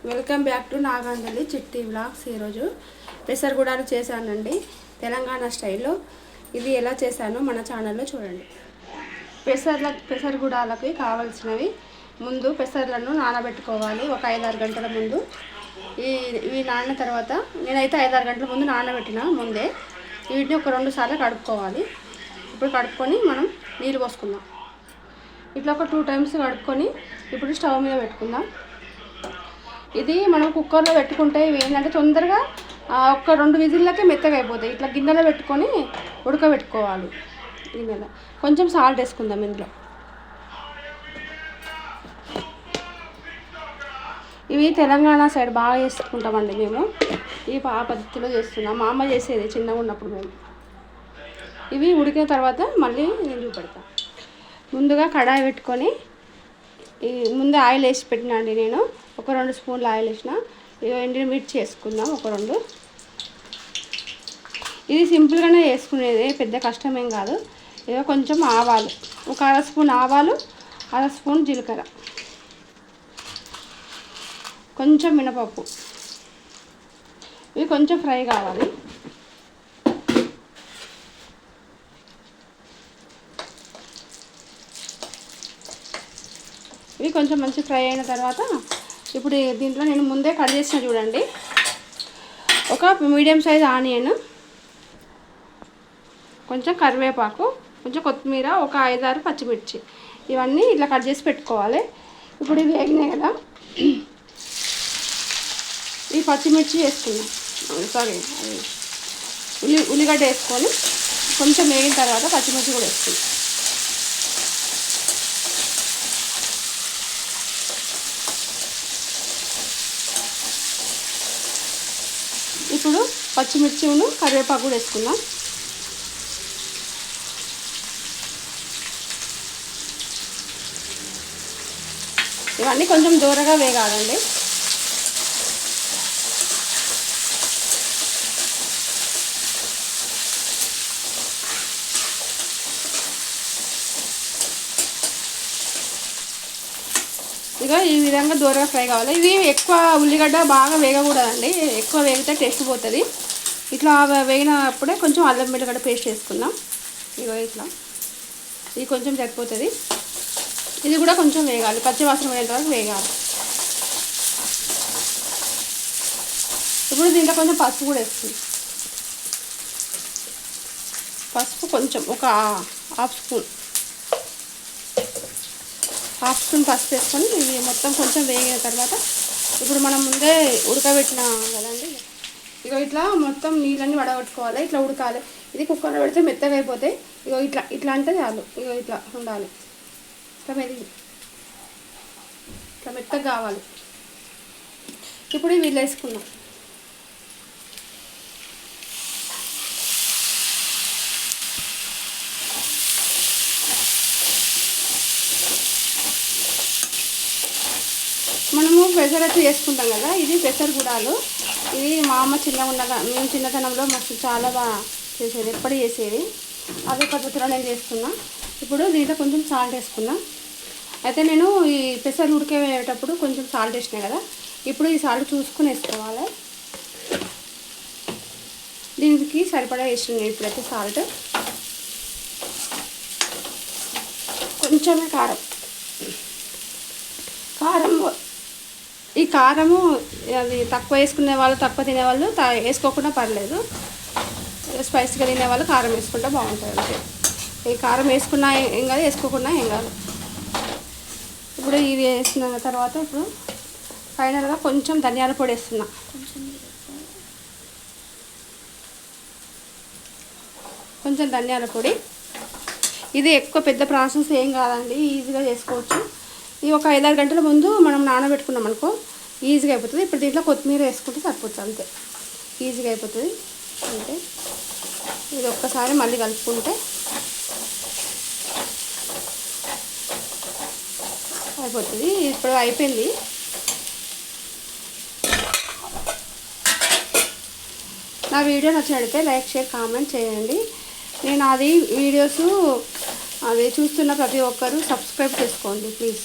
Welcome back to Naganjali చిట్టి vlogs. ఈరోజు పెసరగుడాలు చేశానండి తెలంగాణ స్టైల్లో. ఇది ఎలా చేశానో మన ఛానల్లో చూడండి. పెసరగుడాలకి కావాల్సినవి, ముందు పెసర్లను నానబెట్టుకోవాలి ఒక 5-6 గంటల ముందు. ఇవి నానిన తర్వాత నేనైతే 5-6 గంటల ముందు నానబెట్టిన ముందే. వీటిని ఒక 2 సార్లు కడుక్కోవాలి. ఇప్పుడు కడుక్కొని మనం నీళ్ళు పోసుకుందాం. ఇట్లా ఒక 2 టైమ్స్ కడుక్కొని ఇప్పుడు స్టవ్ మీద పెట్టుకుందాం. ఇది మనం కుక్కర్లో పెట్టుకుంటే ఇవి ఏంటంటే తొందరగా ఒక 2 విజిల్లకే మెత్తగా అయిపోతాయి. ఇట్లా గిన్నెలో పెట్టుకొని ఉడకబెట్టుకోవాలి. గిన్నెలో కొంచెం సాల్ట్ వేసుకుందాం. ఇందులో ఇవి తెలంగాణ సైడ్ బాగా చేసుకుంటామండి మేము. ఈ పద్ధతిలో చేస్తున్నాం. మా అమ్మ చేసేది చిన్నగా ఉన్నప్పుడు మేము. ఇవి ఉడికిన తర్వాత మళ్ళీ నేను చూపెడతాను. ముందుగా కడాయి పెట్టుకొని ముందే ఆయిల్ వేసి పెట్టినండి. నేను ఒక 2 స్పూన్లు ఆయిల్ వేసిన. ఎండుమిర్చి వేసుకుందాం ఒక 2. ఇది సింపుల్గానే వేసుకునేది, పెద్ద కష్టమేం కాదు. ఏదో కొంచెం ఆవాలు, ఒక 1/2 స్పూన్ ఆవాలు, 1/2 స్పూన్ జీలకర్ర, కొంచెం మినపప్పు. ఇవి కొంచెం ఫ్రై కావాలి. ఇవి కొంచెం మంచి ఫ్రై అయిన తర్వాత ఇప్పుడు దీంట్లో నేను ముందే కట్ చేసిన చూడండి, ఒక మీడియం సైజ్ ఆనియన్, కొంచెం కరివేపాకు, కొంచెం కొత్తిమీర, ఒక 5-6 పచ్చిమిర్చి, ఇవన్నీ ఇట్లా కట్ చేసి పెట్టుకోవాలి. ఇప్పుడు ఇవి వేగినాయి కదా, ఈ పచ్చిమిర్చి వేసుకున్నాం. సారీ, ఉల్లిగడ్డ వేసుకొని కొంచెం వేగిన తర్వాత పచ్చిమిర్చి కూడా వేసుకున్నాం. ఇప్పుడు పచ్చిమిర్చిను కరివేపాకు కూడా వేసుకుందాం. ఇవన్నీ కొంచెం దూరగా వేగాలండి. ఇక ఈ విధంగా దూరగా ఫ్రై కావాలి. ఇవి ఎక్కువ ఉల్లిగడ్డ బాగా వేగకూడదండి, ఎక్కువ వేగితే టేస్ట్ పోతుంది. ఇట్లా వేగినప్పుడే కొంచెం అల్లం వెల్లిగడ్డ పేస్ట్ వేసుకుందాం. ఇగో ఇట్లా ఇది కొంచెం సరిపోతుంది. ఇది కూడా కొంచెం వేగాలి, పచ్చివాసన వేగేంత వరకు వేగాలి. ఇప్పుడు దీంట్లో కొంచెం పసుపు కూడా వేస్తుంది. పసుపు కొంచెం ఒక 1/2 స్పూన్ పసుపు వేసుకొని ఇవి మొత్తం కొంచెం వేగిన తర్వాత ఇప్పుడు మనం ముందే ఉడకబెట్టిన కదండి, ఇగో ఇట్లా మొత్తం నీళ్ళన్నీ వడగొట్టుకోవాలి. ఇట్లా ఉడకాలి. ఇది కుక్కర్లో పెడితే మెత్తగా అయిపోతాయి. ఇగో ఇట్లా అంటే చాలు. ఇగో ఇట్లా ఉండాలి. ఇట్లా మెత్తగా కావాలి. ఇప్పుడు ఇవి వేసుకుందాం. మనము పెసరట్టు చేసుకుంటాం కదా, ఇది పెసరగుడాలు. ఇది మా అమ్మ మేము చిన్నతనంలో మస్తు చాలా బాగా చేసేది, ఎప్పుడు చేసేది. అదే పద్ధతిలో నేను చేస్తున్నా. ఇప్పుడు దీంట్లో కొంచెం సాల్ట్ వేసుకున్నా. అయితే నేను ఈ పెసరు ఉడికేటప్పుడు కొంచెం సాల్ట్ వేసినా కదా, ఇప్పుడు ఈ సాల్ట్ చూసుకుని వేసుకోవాలి. దీనికి సరిపడా వేసిన ఇప్పుడైతే సాల్ట్, కొంచెమే కారం. ఈ కారము అది తక్కువ వేసుకునే వాళ్ళు, తక్కువ తినేవాళ్ళు వేసుకోకుండా పర్లేదు. స్పైసీగా తినేవాళ్ళు కారం వేసుకుంటే బాగుంటుంది. అంటే ఈ కారం వేసుకున్నా ఏం కాదు, వేసుకోకుండా ఏం కాదు. ఇప్పుడు ఇవి వేసిన తర్వాత ఇప్పుడు ఫైనల్గా కొంచెం ధనియాల పొడి వేస్తున్నా. కొంచెం ధనియాల పొడి. ఇది ఎక్కువ పెద్ద ప్రాసెస్ ఏం కాదండి, ఈజీగా చేసుకోవచ్చు. ఇది ఒక 5-6 గంటల ముందు మనం నానబెట్టుకున్నాం అనుకో, ఈజీగా అయిపోతుంది. ఇప్పుడు దీంట్లో కొత్తిమీర వేసుకుంటే సరిపోతుంది, అంతే. ఈజీగా అయిపోతుంది అంతే. ఇది ఒక్కసారి మళ్ళీ కలుపుకుంటే అయిపోతుంది. ఇప్పుడు అయిపోయింది. నా వీడియో నచ్చినట్లయితే లైక్, షేర్, కామెంట్ చేయండి. నేను అది వీడియోస్ అది చూస్తున్న ప్రతి ఒక్కరూ సబ్స్క్రైబ్ చేసుకోండి ప్లీజ్.